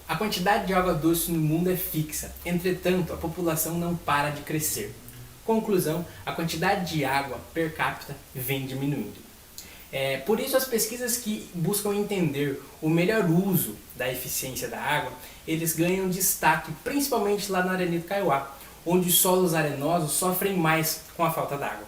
A quantidade de água doce no mundo é fixa, entretanto, a população não para de crescer. Conclusão, a quantidade de água per capita vem diminuindo. Por isso, as pesquisas que buscam entender o melhor uso da eficiência da água, eles ganham destaque, principalmente lá na Arena do Kaiowá, onde os solos arenosos sofrem mais com a falta d'água.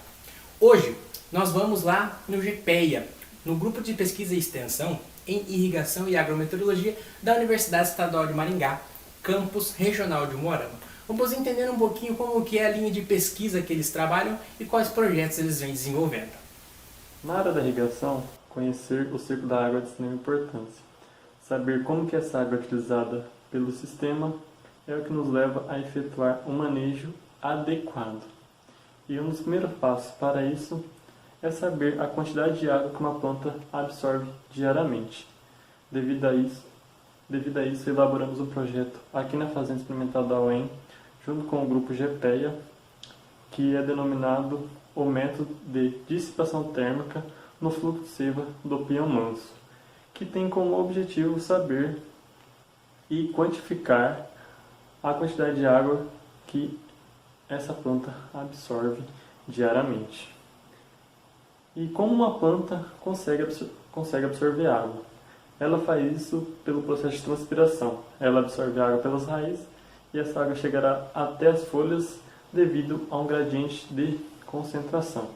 Hoje, nós vamos lá no GPEA, no Grupo de Pesquisa e Extensão em Irrigação e Agrometeorologia da Universidade Estadual de Maringá, campus regional de Umuarama. Vamos entender um pouquinho como que é a linha de pesquisa que eles trabalham e quais projetos eles vêm desenvolvendo. Na área da irrigação, conhecer o ciclo da água é de extrema importância. Saber como que essa água é utilizada pelo sistema é o que nos leva a efetuar um manejo adequado. E um dos primeiros passos para isso é saber a quantidade de água que uma planta absorve diariamente. Devido a isso, elaboramos um projeto aqui na Fazenda Experimental da UEM, junto com o grupo GPEA, que é denominado o método de dissipação térmica no fluxo de seiva do pinhão manso, que tem como objetivo saber e quantificar a quantidade de água que essa planta absorve diariamente. E como uma planta consegue absorver água? Ela faz isso pelo processo de transpiração. Ela absorve água pelas raízes e essa água chegará até as folhas devido a um gradiente de concentração.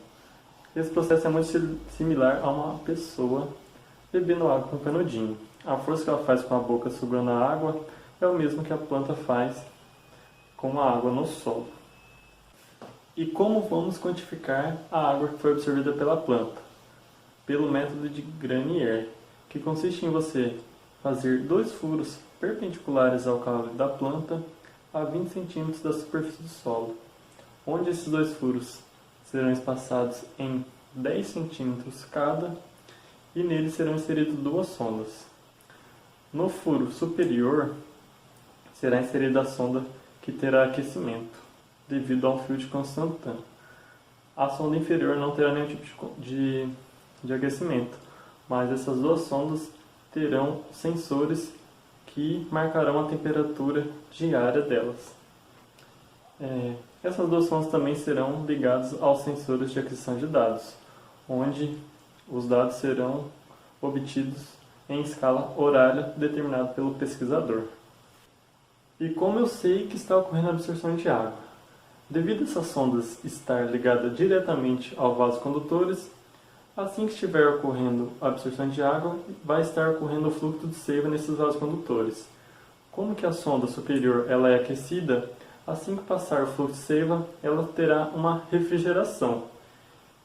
Esse processo é muito similar a uma pessoa bebendo água com um canudinho. A força que ela faz com a boca sugando a água é o mesmo que a planta faz com a água no solo. E como vamos quantificar a água que foi absorvida pela planta? Pelo método de Granier, que consiste em você fazer 2 furos perpendiculares ao caule da planta a 20 cm da superfície do solo, onde esses 2 furos serão espaçados em 10 cm cada e neles serão inseridas 2 sondas. No furo superior será inserida a sonda que terá aquecimento, devido ao fio de Constantan. A sonda inferior não terá nenhum tipo de aquecimento, mas essas 2 sondas terão sensores que marcarão a temperatura diária delas. Essas 2 sondas também serão ligadas aos sensores de aquisição de dados, onde os dados serão obtidos em escala horária determinada pelo pesquisador. E como eu sei que está ocorrendo a absorção de água? Devido a essas sondas estar ligadas diretamente aos vasos condutores, assim que estiver ocorrendo a absorção de água, vai estar ocorrendo o fluxo de seiva nesses vasos condutores. Como que a sonda superior ela é aquecida, assim que passar o fluxo de seiva, ela terá uma refrigeração.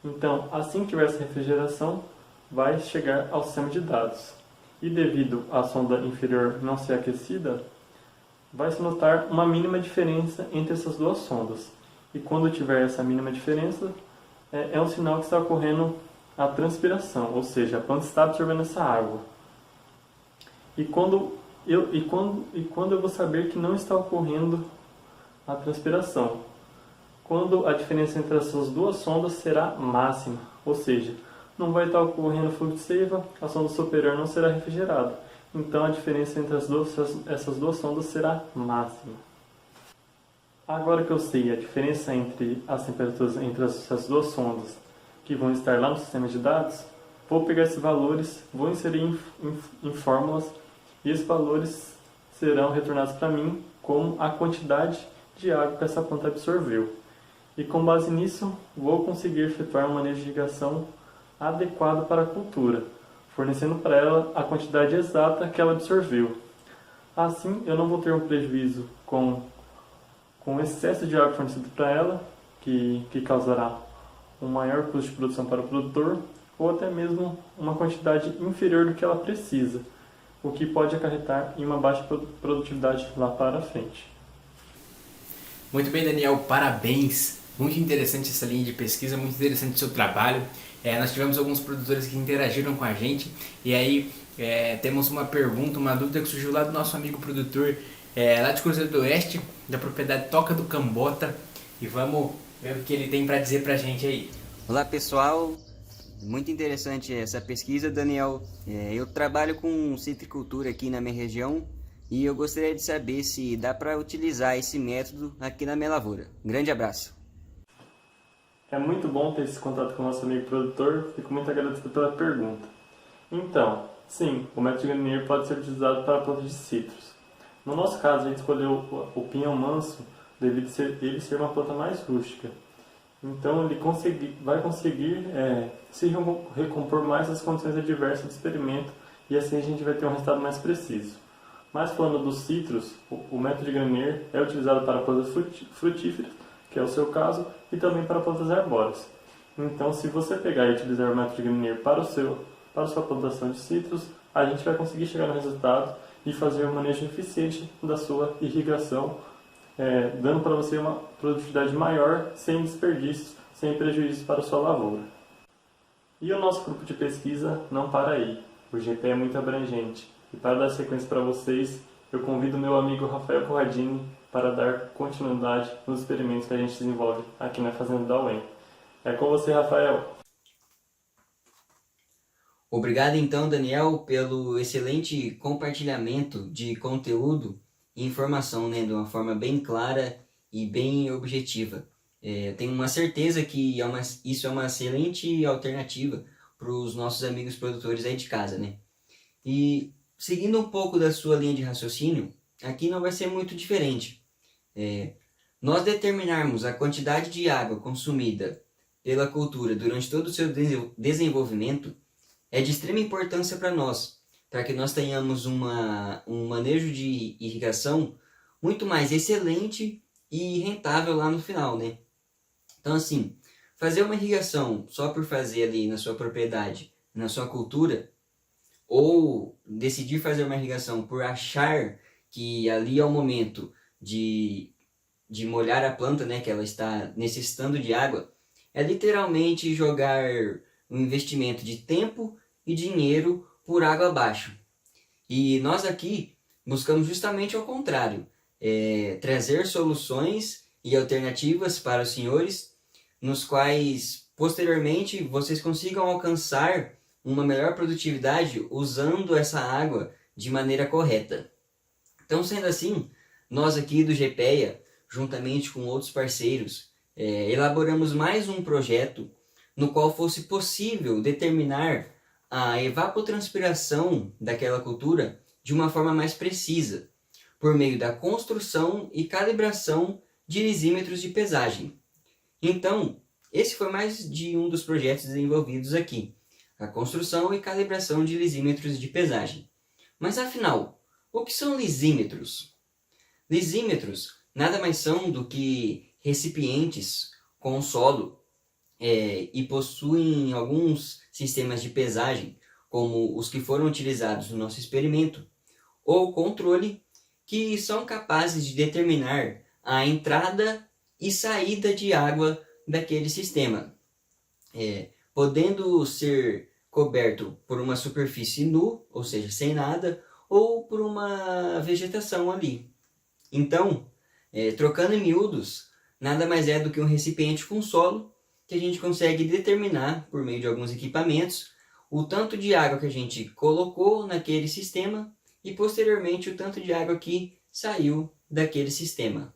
Então, assim que tiver essa refrigeração, vai chegar ao sistema de dados. E devido à sonda inferior não ser aquecida, vai se notar uma mínima diferença entre essas 2 sondas. E quando tiver essa mínima diferença, é um sinal que está ocorrendo a transpiração, ou seja, a planta está absorvendo essa água. E quando eu vou saber que não está ocorrendo a transpiração? Quando a diferença entre essas 2 sondas será máxima, ou seja, não vai estar ocorrendo fluxo de seiva, a sonda superior não será refrigerada. Então a diferença entre essas 2 sondas será máxima. Agora que eu sei a diferença entre as temperaturas entre essas 2 sondas que vão estar lá no sistema de dados, vou pegar esses valores, vou inserir em fórmulas e esses valores serão retornados para mim como a quantidade de água que essa planta absorveu. E com base nisso, vou conseguir efetuar um manejo de irrigação adequado para a cultura, fornecendo para ela a quantidade exata que ela absorveu. Assim, eu não vou ter um prejuízo com o excesso de água fornecido para ela, que causará um maior custo de produção para o produtor, ou até mesmo uma quantidade inferior do que ela precisa, o que pode acarretar em uma baixa produtividade lá para frente. Muito bem, Daniel, parabéns! Muito interessante essa linha de pesquisa, muito interessante o seu trabalho. Nós tivemos alguns produtores que interagiram com a gente e aí temos uma pergunta, uma dúvida que surgiu lá do nosso amigo produtor lá de Cruzeiro do Oeste, da propriedade Toca do Cambota, e vamos ver o que ele tem para dizer para a gente aí. Olá pessoal, muito interessante essa pesquisa, Daniel. Eu trabalho com citricultura aqui na minha região e eu gostaria de saber se dá para utilizar esse método aqui na minha lavoura. Grande abraço! É muito bom ter esse contato com o nosso amigo produtor, fico muito agradecido pela pergunta. Então, sim, o método de Granier pode ser utilizado para plantas de citros. No nosso caso, a gente escolheu o pinhão manso devido a ele ser uma planta mais rústica. Então, ele vai conseguir se recompor mais das condições adversas do experimento e assim a gente vai ter um resultado mais preciso. Mas falando dos citros, o método de Granier é utilizado para plantas frutíferas, que é o seu caso, e também para plantas arbóreas. Então, se você pegar e utilizar o método de Granier para a sua plantação de citros, a gente vai conseguir chegar no resultado e fazer um manejo eficiente da sua irrigação, dando para você uma produtividade maior, sem desperdícios, sem prejuízos para a sua lavoura. E o nosso grupo de pesquisa não para aí. O GP é muito abrangente. E para dar sequência para vocês, eu convido meu amigo Rafael Corradini para dar continuidade nos experimentos que a gente desenvolve aqui na Fazenda da UEM. É com você, Rafael. Obrigado então, Daniel, pelo excelente compartilhamento de conteúdo e informação, né, de uma forma bem clara e bem objetiva. Tenho uma certeza que isso é uma excelente alternativa para os nossos amigos produtores aí de casa, né? E seguindo um pouco da sua linha de raciocínio, aqui não vai ser muito diferente. Nós determinarmos a quantidade de água consumida pela cultura durante todo o seu desenvolvimento é de extrema importância para nós, para que nós tenhamos um manejo de irrigação muito mais excelente e rentável lá no final, né? Então, assim, fazer uma irrigação só por fazer ali na sua propriedade, na sua cultura, ou decidir fazer uma irrigação por achar que ali é o momento de molhar a planta, né, que ela está necessitando de água, é literalmente jogar um investimento de tempo e dinheiro por água abaixo. E nós aqui buscamos justamente ao contrário, trazer soluções e alternativas para os senhores, nos quais posteriormente vocês consigam alcançar uma melhor produtividade usando essa água de maneira correta. Então, sendo assim, nós aqui do GPEA, juntamente com outros parceiros, elaboramos mais um projeto no qual fosse possível determinar a evapotranspiração daquela cultura de uma forma mais precisa, por meio da construção e calibração de lisímetros de pesagem. Então, esse foi mais de um dos projetos desenvolvidos aqui, a construção e calibração de lisímetros de pesagem. Mas afinal, o que são lisímetros? Lisímetros nada mais são do que recipientes com solo e possuem alguns sistemas de pesagem, como os que foram utilizados no nosso experimento, ou controle, que são capazes de determinar a entrada e saída de água daquele sistema, podendo ser coberto por uma superfície nu, ou seja, sem nada, ou por uma vegetação ali. Então, trocando em miúdos, nada mais é do que um recipiente com solo que a gente consegue determinar, por meio de alguns equipamentos, o tanto de água que a gente colocou naquele sistema e, posteriormente, o tanto de água que saiu daquele sistema.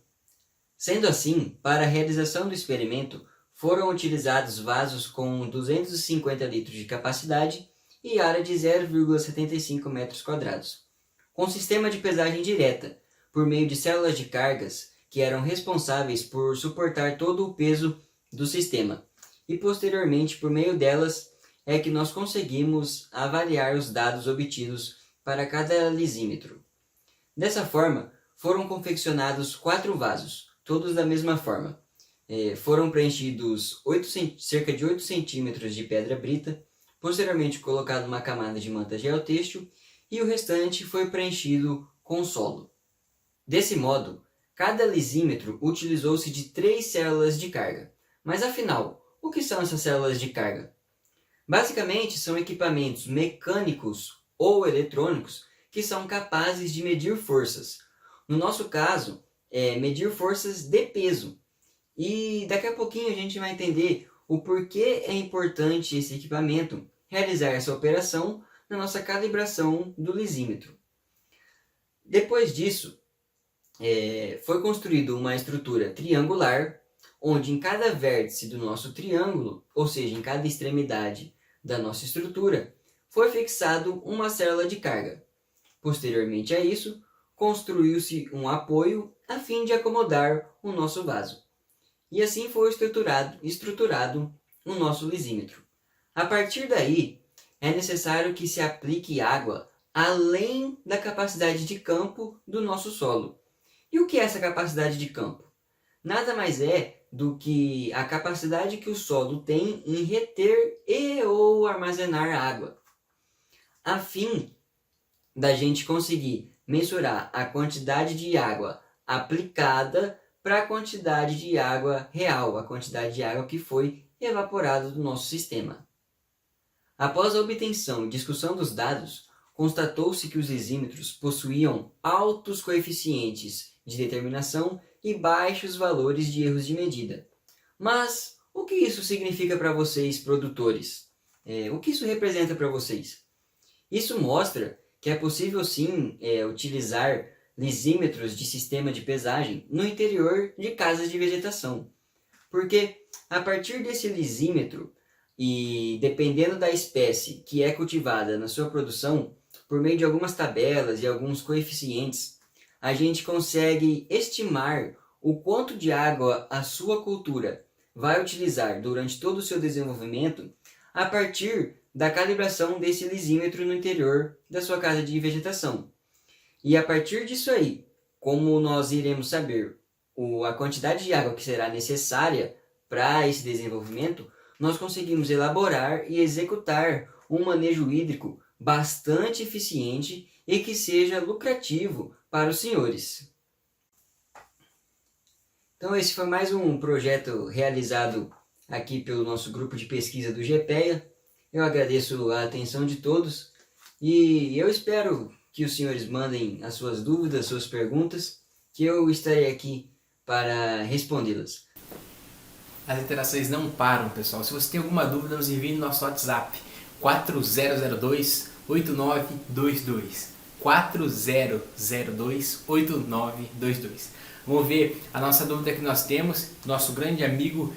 Sendo assim, para a realização do experimento, foram utilizados vasos com 250 litros de capacidade e área de 0,75 metros quadrados, com sistema de pesagem direta, por meio de células de cargas que eram responsáveis por suportar todo o peso do sistema, e posteriormente, por meio delas, é que nós conseguimos avaliar os dados obtidos para cada lisímetro. Dessa forma, foram confeccionados 4 vasos, todos da mesma forma. Foram preenchidos cerca de 8 centímetros de pedra brita, posteriormente colocado uma camada de manta geotêxtil e o restante foi preenchido com solo. Desse modo, cada lisímetro utilizou-se de 3 células de carga. Mas afinal, o que são essas células de carga? Basicamente, são equipamentos mecânicos ou eletrônicos que são capazes de medir forças. No nosso caso, medir forças de peso. E daqui a pouquinho a gente vai entender o porquê é importante esse equipamento realizar essa operação na nossa calibração do lisímetro. Depois disso, foi construída uma estrutura triangular, onde em cada vértice do nosso triângulo, ou seja, em cada extremidade da nossa estrutura, foi fixado uma célula de carga. Posteriormente a isso, construiu-se um apoio a fim de acomodar o nosso vaso. E assim foi estruturado o nosso lisímetro. A partir daí, é necessário que se aplique água além da capacidade de campo do nosso solo. E o que é essa capacidade de campo? Nada mais é do que a capacidade que o solo tem em reter e ou armazenar água, a fim da gente conseguir mensurar a quantidade de água aplicada para a quantidade de água real, a quantidade de água que foi evaporada do nosso sistema. Após a obtenção e discussão dos dados, constatou-se que os lisímetros possuíam altos coeficientes de determinação e baixos valores de erros de medida. Mas o que isso significa para vocês, produtores? O que isso representa para vocês? Isso mostra que é possível sim utilizar lisímetros de sistema de pesagem no interior de casas de vegetação. Porque a partir desse lisímetro, e dependendo da espécie que é cultivada na sua produção, por meio de algumas tabelas e alguns coeficientes, a gente consegue estimar o quanto de água a sua cultura vai utilizar durante todo o seu desenvolvimento a partir da calibração desse lisímetro no interior da sua casa de vegetação. E a partir disso aí, como nós iremos saber a quantidade de água que será necessária para esse desenvolvimento, nós conseguimos elaborar e executar um manejo hídrico bastante eficiente e que seja lucrativo para os senhores. Então esse foi mais um projeto realizado aqui pelo nosso grupo de pesquisa do GPEA. Eu agradeço a atenção de todos e eu espero que os senhores mandem as suas dúvidas, suas perguntas, que eu estarei aqui para respondê-las. As interações não param, pessoal. Se você tem alguma dúvida, nos envie no nosso WhatsApp 4002-8922. 4002-8922. Vamos ver a nossa dúvida que nós temos. Nosso grande amigo,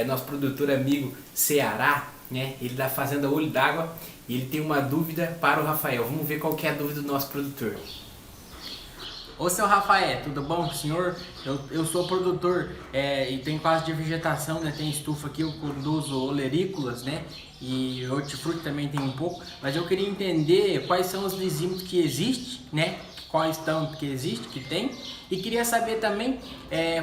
nosso produtor amigo Ceará, né? Ele da Fazenda Olho d'Água, e ele tem uma dúvida para o Rafael. Vamos ver qual que é a dúvida do nosso produtor. Ô seu Rafael, tudo bom, senhor? Eu sou produtor e tenho casa de vegetação, né? Tem estufa aqui, eu produzo olerícolas, né? E hortifruti também tem um pouco, mas eu queria entender quais são os lisímetros que existem, né? Quais estão que existe, que tem, e queria saber também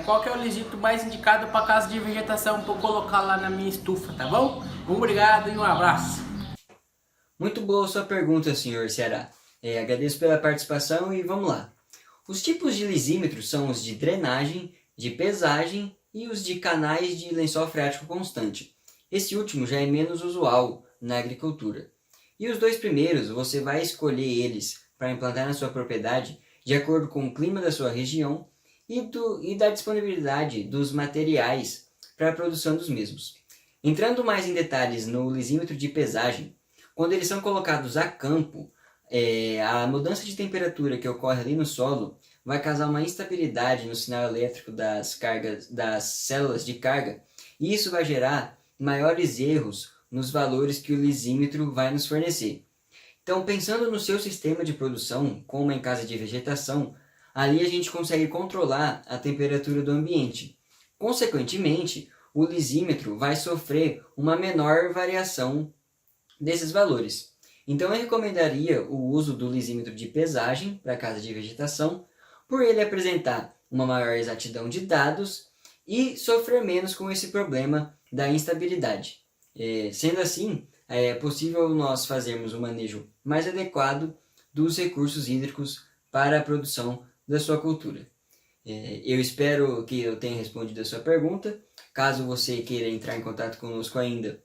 qual que é o lisímetro mais indicado para casa de vegetação para eu colocar lá na minha estufa, tá bom? Obrigado e um abraço. Muito boa sua pergunta, senhor Ceará. Agradeço pela participação e vamos lá. Os tipos de lisímetros são os de drenagem, de pesagem e os de canais de lençol freático constante. Esse último já é menos usual na agricultura. E os dois primeiros, você vai escolher eles para implantar na sua propriedade de acordo com o clima da sua região e da disponibilidade dos materiais para a produção dos mesmos. Entrando mais em detalhes no lisímetro de pesagem, quando eles são colocados a campo, a mudança de temperatura que ocorre ali no solo vai causar uma instabilidade no sinal elétrico das células de carga, e isso vai gerar maiores erros nos valores que o lisímetro vai nos fornecer. Então, pensando no seu sistema de produção, como em casa de vegetação, ali a gente consegue controlar a temperatura do ambiente. Consequentemente, o lisímetro vai sofrer uma menor variação desses valores. Então eu recomendaria o uso do lisímetro de pesagem para casa de vegetação, por ele apresentar uma maior exatidão de dados e sofrer menos com esse problema da instabilidade. Sendo assim, é possível nós fazermos um manejo mais adequado dos recursos hídricos para a produção da sua cultura. Eu espero que eu tenha respondido a sua pergunta. Caso você queira entrar em contato conosco ainda,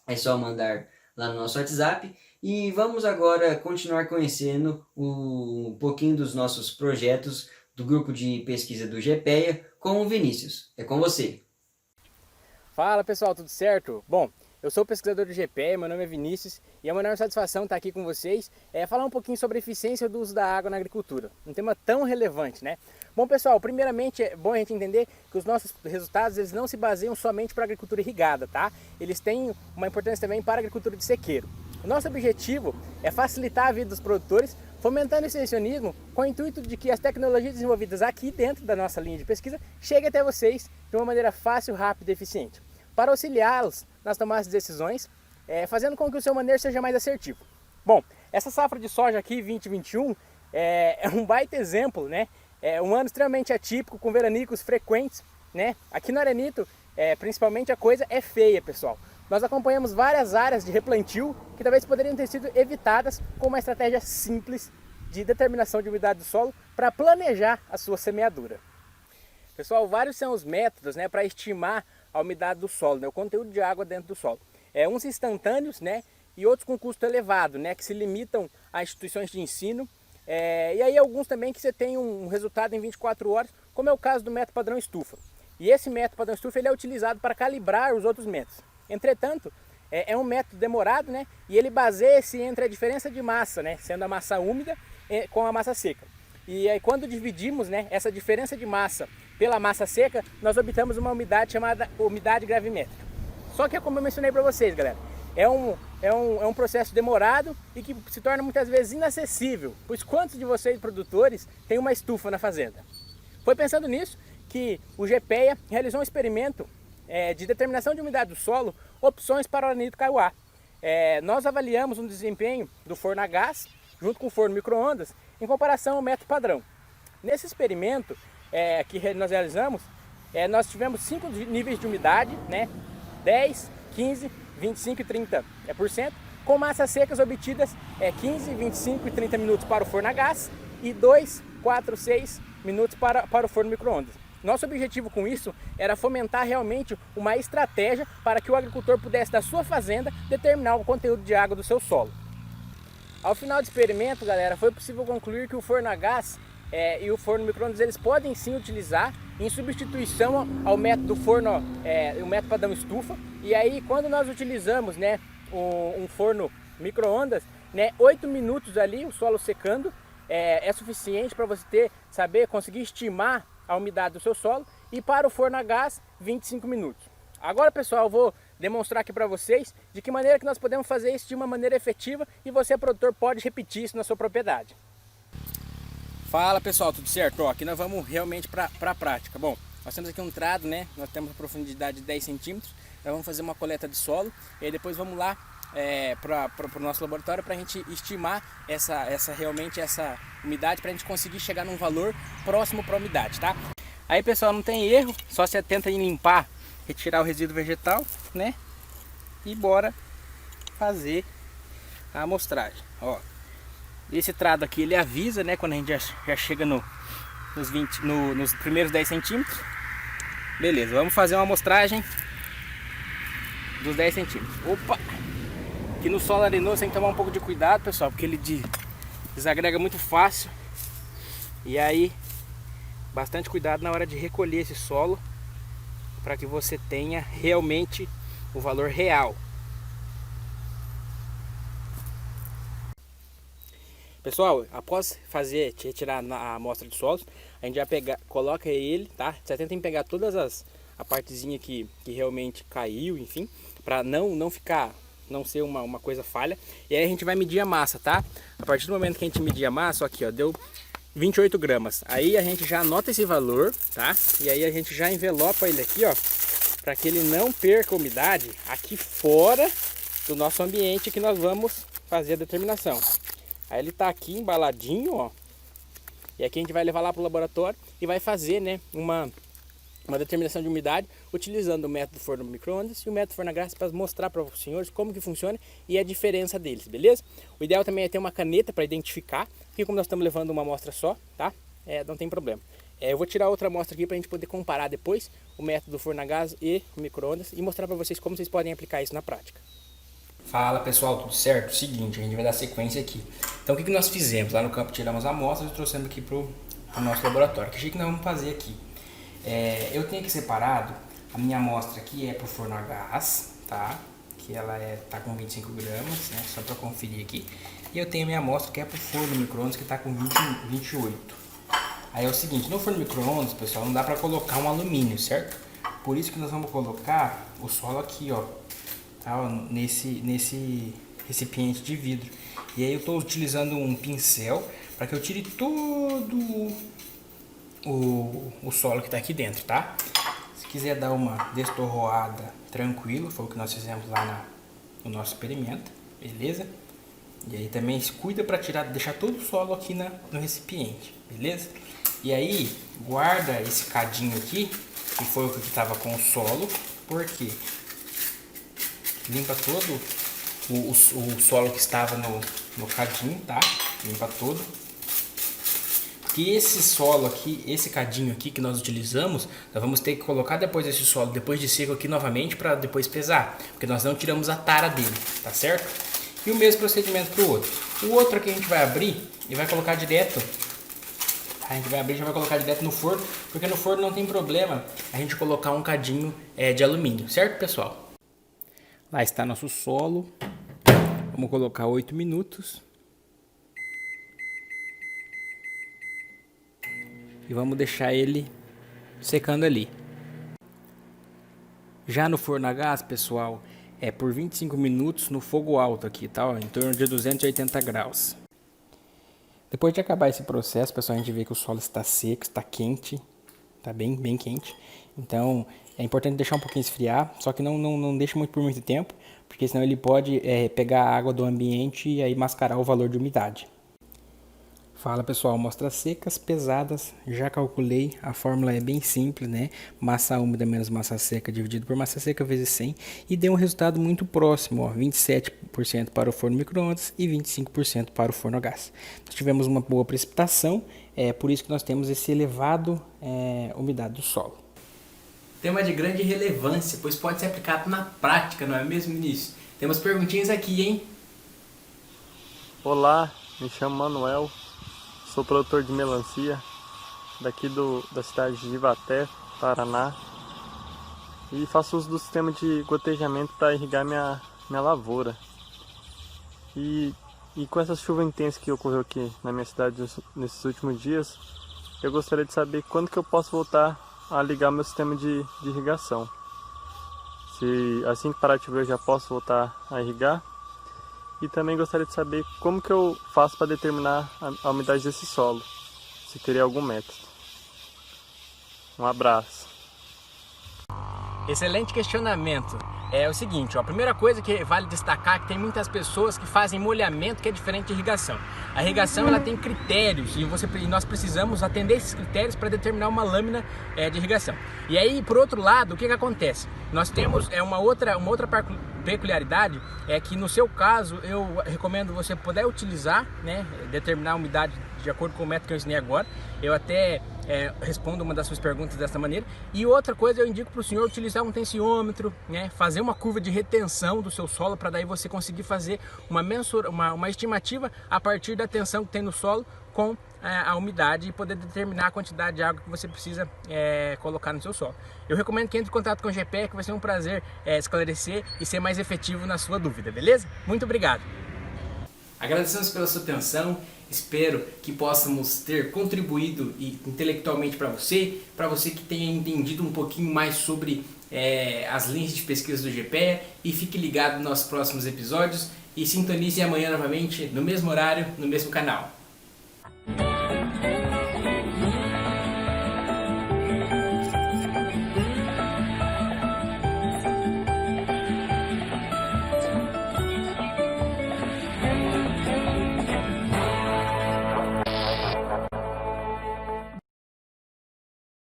é só mandar lá no nosso WhatsApp. E vamos agora continuar conhecendo um pouquinho dos nossos projetos do grupo de pesquisa do GPEA com o Vinícius. É com você. Fala pessoal, tudo certo? Bom, Eu sou pesquisador do GPEA, meu nome é Vinícius e é uma enorme satisfação estar aqui com vocês, falar um pouquinho sobre a eficiência do uso da água na agricultura, um tema tão relevante, né? Bom pessoal, primeiramente é bom a gente entender que os nossos resultados eles não se baseiam somente para a agricultura irrigada, tá? Eles têm uma importância também para a agricultura de sequeiro. O nosso objetivo é facilitar a vida dos produtores, fomentando o extensionismo com o intuito de que as tecnologias desenvolvidas aqui dentro da nossa linha de pesquisa cheguem até vocês de uma maneira fácil, rápida e eficiente, para auxiliá-los nas tomadas de decisões, fazendo com que o seu manejo seja mais assertivo. Bom, essa safra de soja aqui 2021 é um baita exemplo, né? É um ano extremamente atípico, com veranicos frequentes, né? Aqui no Arenito, principalmente a coisa é feia, pessoal. Nós acompanhamos várias áreas de replantio que talvez poderiam ter sido evitadas com uma estratégia simples de determinação de umidade do solo para planejar a sua semeadura. Pessoal, vários são os métodos, né, para estimar a umidade do solo, né, o conteúdo de água dentro do solo. Uns instantâneos, né, e outros com custo elevado, né, que se limitam a instituições de ensino. E aí alguns também que você tem um resultado em 24 horas, como é o caso do método padrão estufa. E esse método padrão estufa ele é utilizado para calibrar os outros métodos. Entretanto, é um método demorado, né? E ele baseia-se entre a diferença de massa, né? Sendo a massa úmida com a massa seca. E aí quando dividimos, né, essa diferença de massa pela massa seca, nós obtemos uma umidade chamada umidade gravimétrica. Só que é como eu mencionei para vocês, galera, é um processo demorado e que se torna muitas vezes inacessível, pois quantos de vocês produtores têm uma estufa na fazenda? Foi pensando nisso que o GPEA realizou um experimento de determinação de umidade do solo, opções para o Arenito Kaiowá. Nós avaliamos um desempenho do forno a gás junto com o forno micro-ondas em comparação ao método padrão. Nesse experimento que nós realizamos, nós tivemos 5 níveis de umidade, né? 10, 15, 25 e 30%, com massas secas obtidas 15, 25 e 30 minutos para o forno a gás e 2, 4, 6 minutos para o forno micro-ondas. Nosso objetivo com isso era fomentar realmente uma estratégia para que o agricultor pudesse, da sua fazenda, determinar o conteúdo de água do seu solo. Ao final do experimento, galera, foi possível concluir que o forno a gás e o forno micro-ondas eles podem sim utilizar em substituição ao método o método padrão estufa. E aí, quando nós utilizamos, né, um forno micro-ondas, né, 8 minutos ali, o solo secando, é suficiente para você conseguir estimar a umidade do seu solo, e para o forno a gás 25 minutos. Agora pessoal, eu vou demonstrar aqui para vocês de que maneira que nós podemos fazer isso de uma maneira efetiva e você produtor pode repetir isso na sua propriedade. Fala pessoal, tudo certo? Aqui nós vamos realmente para a prática. Bom, nós temos aqui um trado, né? Nós temos a profundidade de 10 centímetros, nós vamos fazer uma coleta de solo e aí depois vamos lá para o nosso laboratório para a gente estimar realmente essa umidade, para a gente conseguir chegar num valor próximo para a umidade, tá? Aí pessoal, não tem erro, só você tenta limpar, retirar o resíduo vegetal, né? E bora fazer a amostragem. Ó, esse trado aqui ele avisa, né, quando a gente já chega nos primeiros 10 centímetros. Beleza, vamos fazer uma amostragem dos 10 centímetros. Opa! Aqui no solo arenoso tem que tomar um pouco de cuidado, pessoal, porque ele desagrega muito fácil. E aí, bastante cuidado na hora de recolher esse solo, para que você tenha realmente o valor real. Pessoal, após retirar a amostra de solos, a gente já coloca ele, tá? Você tenta pegar todas a partezinha que realmente caiu, enfim, para não ser uma coisa falha. E aí a gente vai medir a massa, tá? A partir do momento que a gente medir a massa, ó, aqui ó, deu 28 gramas. Aí a gente já anota esse valor, tá? E aí a gente já envelopa ele aqui, ó, para que ele não perca umidade aqui fora do nosso ambiente que nós vamos fazer a determinação. Aí ele tá aqui embaladinho, ó. E aqui a gente vai levar lá pro laboratório e vai fazer, né, uma determinação de umidade utilizando o método forno micro-ondas e o método forno a gás para mostrar para os senhores como que funciona e a diferença deles, beleza? O ideal também é ter uma caneta para identificar, porque como nós estamos levando uma amostra só, tá? Não tem problema. Eu vou tirar outra amostra aqui para a gente poder comparar depois o método forno a gás e o micro-ondas e mostrar para vocês como vocês podem aplicar isso na prática. Fala pessoal, tudo certo? Seguinte, a gente vai dar sequência aqui. Então o que nós fizemos? Lá no campo tiramos a amostra e trouxemos aqui pro nosso laboratório. O que nós vamos fazer aqui? Eu tenho aqui separado, a minha amostra aqui é pro forno a gás, tá? que ela tá com 25 gramas, né? Só para conferir aqui. E eu tenho a minha amostra que é pro forno micro-ondas, que tá com 28. Aí é o seguinte, no forno micro-ondas, pessoal, não dá para colocar um alumínio, certo? Por isso que nós vamos colocar o solo aqui, ó, tá? Ó, nesse recipiente de vidro. E aí eu estou utilizando um pincel para que eu tire todo o solo que está aqui dentro, tá? Se quiser dar uma destorroada tranquilo, foi o que nós fizemos lá no nosso experimento, beleza? E aí também cuida para deixar todo o solo aqui no recipiente, beleza? E aí guarda esse cadinho aqui, que foi o que estava com o solo, porque limpa todo o solo que estava no cadinho, tá? Limpa todo. Que esse solo aqui, esse cadinho aqui que nós utilizamos, nós vamos ter que colocar depois esse solo, depois de seco aqui novamente, para depois pesar, porque nós não tiramos a tara dele, tá certo? E o mesmo procedimento para o outro. O outro aqui a gente vai abrir e vai colocar direto. A gente vai abrir e já vai colocar direto no forno, porque no forno não tem problema a gente colocar um cadinho de alumínio, certo, pessoal? Lá está nosso solo. Vamos colocar 8 minutos. E vamos deixar ele secando ali. Já no forno a gás, pessoal, é por 25 minutos no fogo alto aqui, tá? Ó, em torno de 280 graus. Depois de acabar esse processo, pessoal, a gente vê que o solo está seco, está quente, está bem quente. Então é importante deixar um pouquinho esfriar, só que não deixe por muito tempo, porque senão ele pode pegar a água do ambiente e aí mascarar o valor de umidade. Fala, pessoal, amostras secas, pesadas, já calculei, a fórmula é bem simples, né? Massa úmida menos massa seca dividido por massa seca vezes 100 e deu um resultado muito próximo, ó, 27% para o forno micro-ondas e 25% para o forno a gás. Nós tivemos uma boa precipitação, por isso que nós temos esse elevado umidade do solo. Tema de grande relevância, pois pode ser aplicado na prática, não é mesmo, Vinícius? Temos perguntinhas aqui, hein? Olá, me chamo Manuel. Sou produtor de melancia daqui da cidade de Ivaté, Paraná, e faço uso do sistema de gotejamento para irrigar minha lavoura. E com essa chuva intensa que ocorreu aqui na minha cidade nesses últimos dias, eu gostaria de saber quando que eu posso voltar a ligar meu sistema de irrigação. Se assim que parar de chover eu já posso voltar a irrigar. E também gostaria de saber como que eu faço para determinar a umidade desse solo, se teria algum método. Um abraço. Excelente questionamento. É o seguinte, ó, a primeira coisa que vale destacar é que tem muitas pessoas que fazem molhamento, que é diferente de irrigação. A irrigação ela tem critérios e nós precisamos atender esses critérios para determinar uma lâmina de irrigação. E aí, por outro lado, o que acontece? Nós temos uma outra peculiaridade, é que no seu caso eu recomendo você poder utilizar, né, determinar a umidade de acordo com o método que eu ensinei agora. Eu até respondo uma das suas perguntas dessa maneira. E outra coisa, eu indico para o senhor utilizar um tensiômetro, né, fazer uma curva de retenção do seu solo, para daí você conseguir fazer uma estimativa a partir da tensão que tem no solo com a umidade e poder determinar a quantidade de água que você precisa colocar no seu solo. Eu recomendo que entre em contato com o GPE, que vai ser um prazer esclarecer e ser mais efetivo na sua dúvida, beleza? Muito obrigado! Agradecemos pela sua atenção, espero que possamos ter contribuído intelectualmente para você que tenha entendido um pouquinho mais sobre as linhas de pesquisa do GPE, e fique ligado nos nossos próximos episódios e sintonize amanhã novamente no mesmo horário, no mesmo canal.